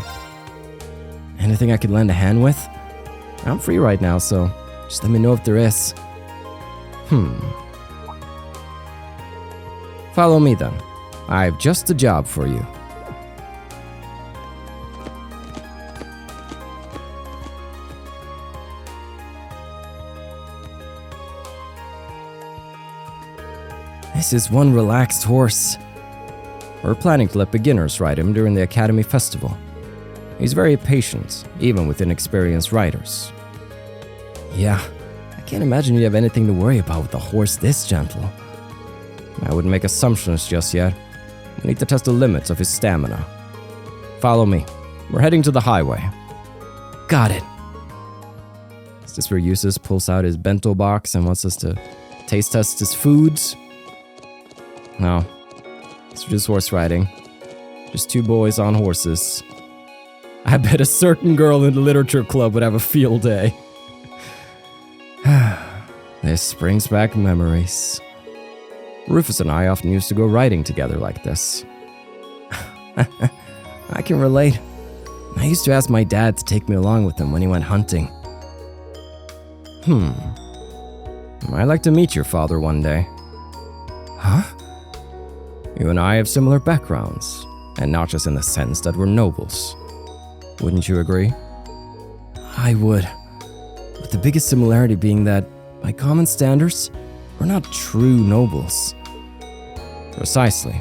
Anything I could lend a hand with? I'm free right now, so just let me know if there is. Follow me then. I've just a job for you. This is one relaxed horse. We're planning to let beginners ride him during the Academy Festival. He's very patient, even with inexperienced riders. Yeah, I can't imagine you have anything to worry about with a horse this gentle. I wouldn't make assumptions just yet. We need to test the limits of his stamina. Follow me. We're heading to the highway. Got it. Is this where Jusis pulls out his bento box and wants us to taste test his foods? No. It's just horse riding. Just two boys on horses. I bet a certain girl in the literature club would have a field day. This brings back memories. Rufus and I often used to go riding together like this. I can relate. I used to ask my dad to take me along with him when he went hunting. I'd like to meet your father one day. Huh? You and I have similar backgrounds, and not just in the sense that we're nobles. Wouldn't you agree? I would. But the biggest similarity being that By common standards, we're not true nobles. Precisely.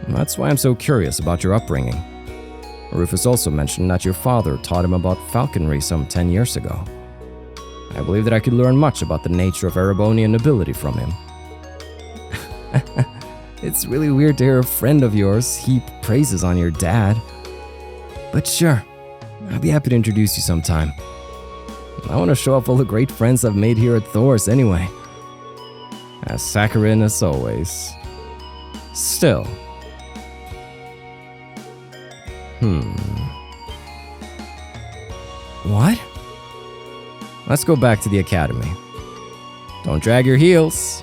And that's why I'm so curious about your upbringing. Rufus also mentioned that your father taught him about falconry some 10 years ago. I believe that I could learn much about the nature of Erebonian nobility from him. It's really weird to hear a friend of yours heap praises on your dad. But sure, I'll be happy to introduce you sometime. I want to show off all the great friends I've made here at Thor's anyway. As saccharine as always. Still. What? Let's go back to the academy. Don't drag your heels.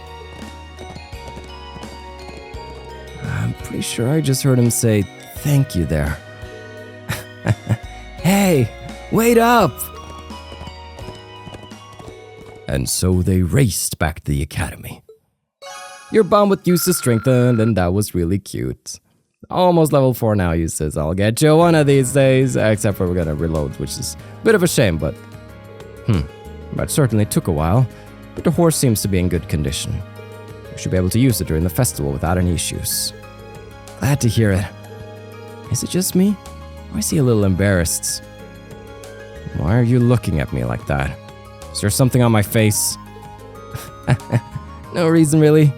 I'm pretty sure I just heard him say thank you there. Hey, wait up! And so they raced back to the academy. Your bond with Jusis strengthened, and that was really cute. Almost level 4 now, Jusis. I'll get you one of these days. Except for we're gonna reload, which is a bit of a shame, but... That certainly took a while. But the horse seems to be in good condition. We should be able to use it during the festival without any issues. Glad to hear it. Is it just me? Or is he a little embarrassed? Why are you looking at me like that? Is there something on my face? No reason, really.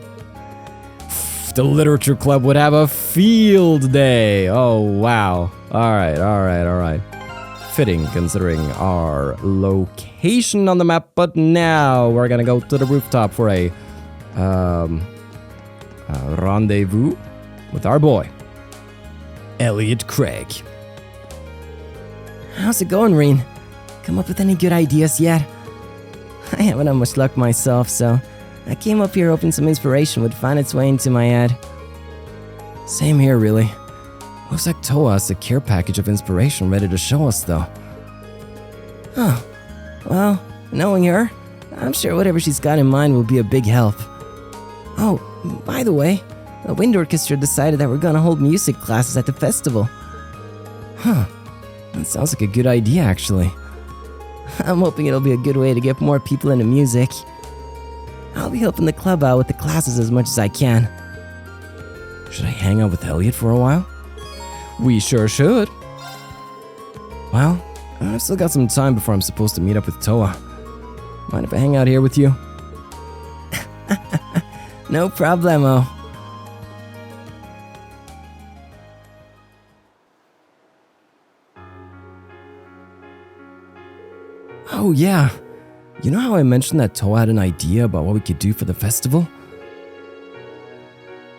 The literature club would have a field day. Oh, wow. Alright. Fitting, considering our location on the map. But now we're gonna go to the rooftop for a rendezvous with our boy, Elliot Craig. How's it going, Rean? Come up with any good ideas yet? I haven't had much luck myself, so I came up here hoping some inspiration would find its way into my head. Same here, really. Looks like Towa has a care package of inspiration ready to show us, though. Oh, well, knowing her, I'm sure whatever she's got in mind will be a big help. Oh, by the way, the wind orchestra decided that we're gonna hold music classes at the festival. Huh. That sounds like a good idea, actually. I'm hoping it'll be a good way to get more people into music. I'll be helping the club out with the classes as much as I can. Should I hang out with Elliot for a while? We sure should. Well, I've still got some time before I'm supposed to meet up with Towa. Mind if I hang out here with you? No problemo. Oh yeah, you know how I mentioned that Towa had an idea about what we could do for the festival?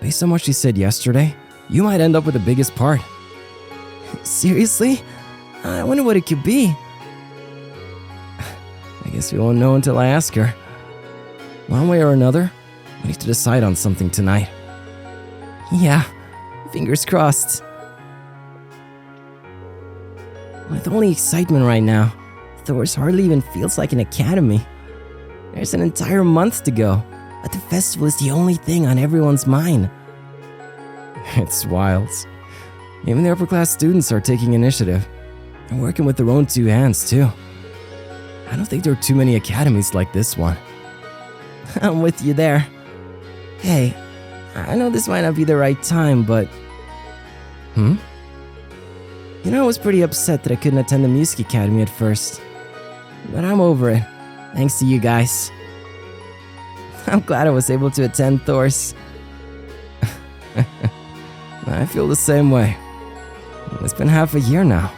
Based on what she said yesterday, you might end up with the biggest part. Seriously? I wonder what it could be. I guess we won't know until I ask her. One way or another, we need to decide on something tonight. Yeah, fingers crossed. With only excitement right now, Thor's hardly even feels like an academy. There's an entire month to go, but the festival is the only thing on everyone's mind. It's wild. Even the upper class students are taking initiative and working with their own two hands too. I don't think there are too many academies like this one. I'm with you there. Hey, I know this might not be the right time, but... Hmm? You know, I was pretty upset that I couldn't attend the music academy at first. But I'm over it, thanks to you guys. I'm glad I was able to attend Thor's. I feel the same way. It's been half a year now.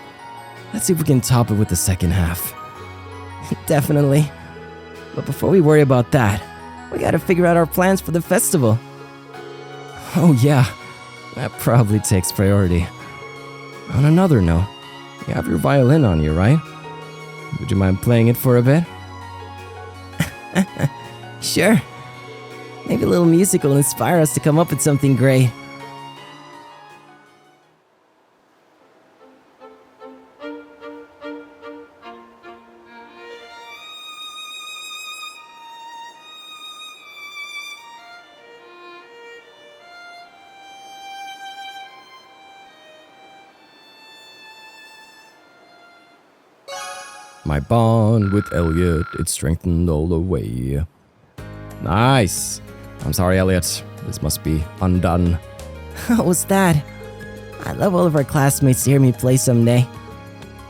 Let's see if we can top it with the second half. Definitely. But before we worry about that, we gotta figure out our plans for the festival. Oh yeah, that probably takes priority. On another note, you have your violin on you, right? Would you mind playing it for a bit? Sure. Maybe a little music will inspire us to come up with something great. My bond with Elliot, it strengthened all the way. Nice. I'm sorry, Elliot. This must be undone. What was that? I'd love all of our classmates to hear me play someday.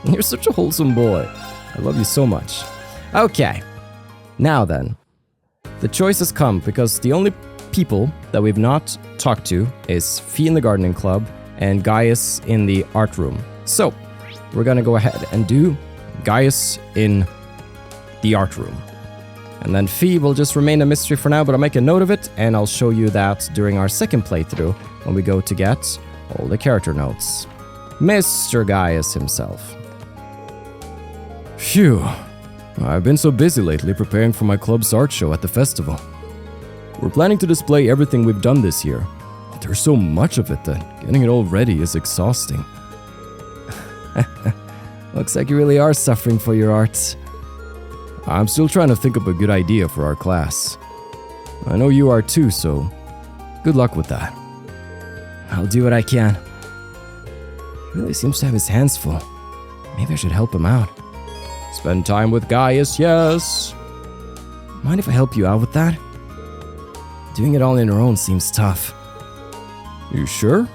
You're such a wholesome boy. I love you so much. Okay. Now then. The choice has come because the only people that we've not talked to is Fee in the gardening club and Gaius in the art room. So, we're gonna go ahead and do Gaius in the art room. And then Fee will just remain a mystery for now, but I'll make a note of it, and I'll show you that during our second playthrough when we go to get all the character notes. Mr. Gaius himself. Phew. I've been so busy lately preparing for my club's art show at the festival. We're planning to display everything we've done this year, but there's so much of it that getting it all ready is exhausting. Looks like you really are suffering for your art. I'm still trying to think up a good idea for our class. I know you are too, so good luck with that. I'll do what I can. He really seems to have his hands full. Maybe I should help him out. Spend time with Gaius, yes. Mind if I help you out with that? Doing it all on your own seems tough. You sure?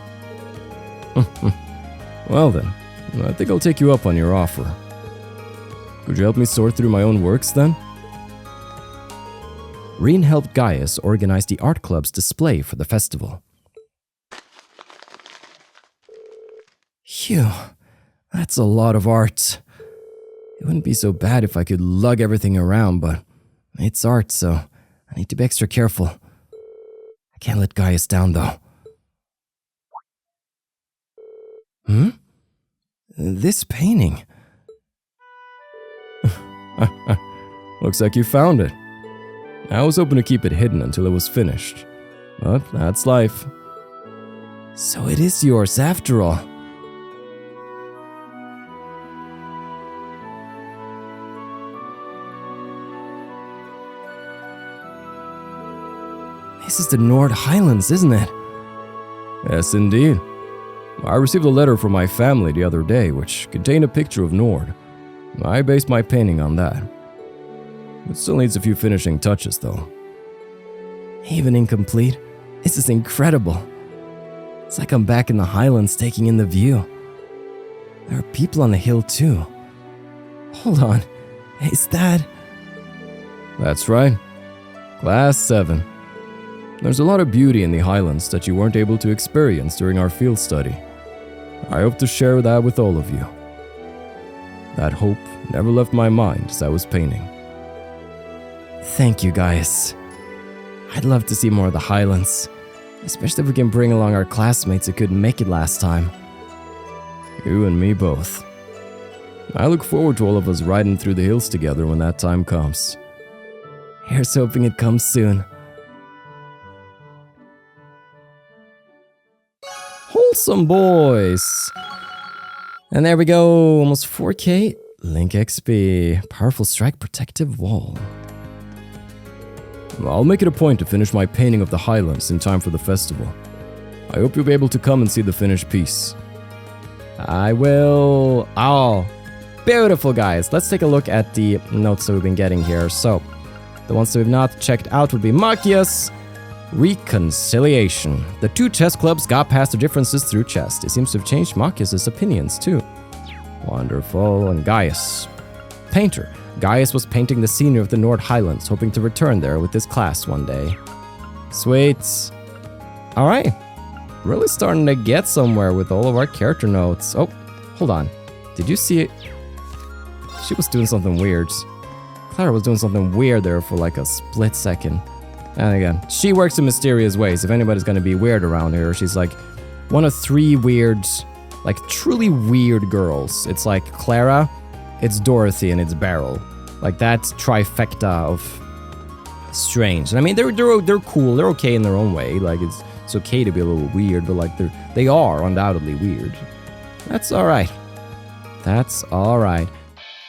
Well then, I think I'll take you up on your offer. Could you help me sort through my own works then? Rean helped Gaius organize the art club's display for the festival. Phew, that's a lot of art. It wouldn't be so bad if I could lug everything around, but it's art, so I need to be extra careful. I can't let Gaius down, though. This painting. Looks like you found it. I was hoping to keep it hidden until it was finished, but that's life. So it is yours after all. This is the Nord Highlands, isn't it? Yes, indeed. I received a letter from my family the other day which contained a picture of Nord. I based my painting on that. It still needs a few finishing touches, though. Even incomplete, this is incredible. It's like I'm back in the Highlands taking in the view. There are people on the hill, too. Hold on, is that... That's right. Class VII. There's a lot of beauty in the Highlands that you weren't able to experience during our field study. I hope to share that with all of you. That hope never left my mind as I was painting. Thank you, Gaius. I'd love to see more of the Highlands, especially if we can bring along our classmates who couldn't make it last time. You and me both. I look forward to all of us riding through the hills together when that time comes. Here's hoping it comes soon. Wholesome boys! And there we go, almost 4K. Link XP. Powerful strike, protective wall. I'll make it a point to finish my painting of the Highlands in time for the festival. I hope you'll be able to come and see the finished piece. I will... Oh, beautiful, guys. Let's take a look at the notes that we've been getting here. So, the ones that we've not checked out would be Machias. Reconciliation. The two chess clubs got past their differences through chess. It seems to have changed Machias' opinions, too. Wonderful. And Gaius. Painter. Gaius was painting the scenery of the Nord Highlands, hoping to return there with his class one day. Sweet. Alright. Really starting to get somewhere with all of our character notes. Oh, hold on. Did you see it? She was doing something weird. Clara was doing something weird there for like a split second. And again, she works in mysterious ways. If anybody's gonna be weird around here, she's like one of three weird, like truly weird girls. It's like Clara, it's Dorothy, and it's Beryl. Like that trifecta of strange. And I mean, they're cool. They're okay in their own way. Like it's okay to be a little weird, but like they are undoubtedly weird. That's all right. That's all right.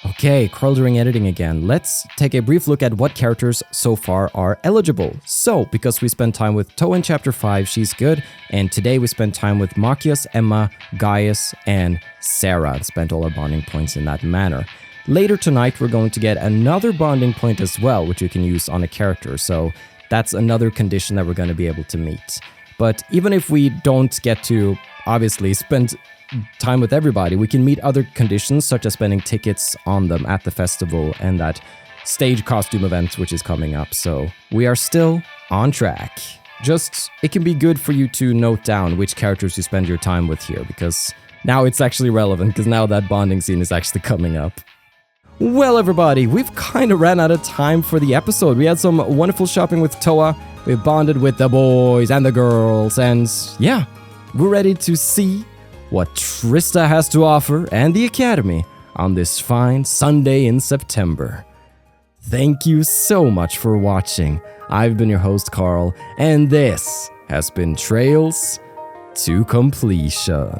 Okay, Curl during editing again. Let's take a brief look at what characters so far are eligible. So, because we spent time with Towa in Chapter 5, she's good, and today we spent time with Machias, Emma, Gaius, and Sara, and spent all our bonding points in that manner. Later tonight, we're going to get another bonding point as well, which you can use on a character. So, that's another condition that we're going to be able to meet. But even if we don't get to, obviously, spend time with everybody, we can meet other conditions, such as spending tickets on them at the festival and that stage costume event which is coming up. So we are still on track. Just, it can be good for you to note down which characters you spend your time with here, because now it's actually relevant, because now that bonding scene is actually coming up. Well, everybody, we've kind of ran out of time for the episode. We had some wonderful shopping with Towa, we bonded with the boys and the girls, and yeah, we're ready to see what Trista has to offer and the Academy on this fine Sunday in September. Thank you so much for watching. I've been your host, Carl, and this has been Trails to Completion.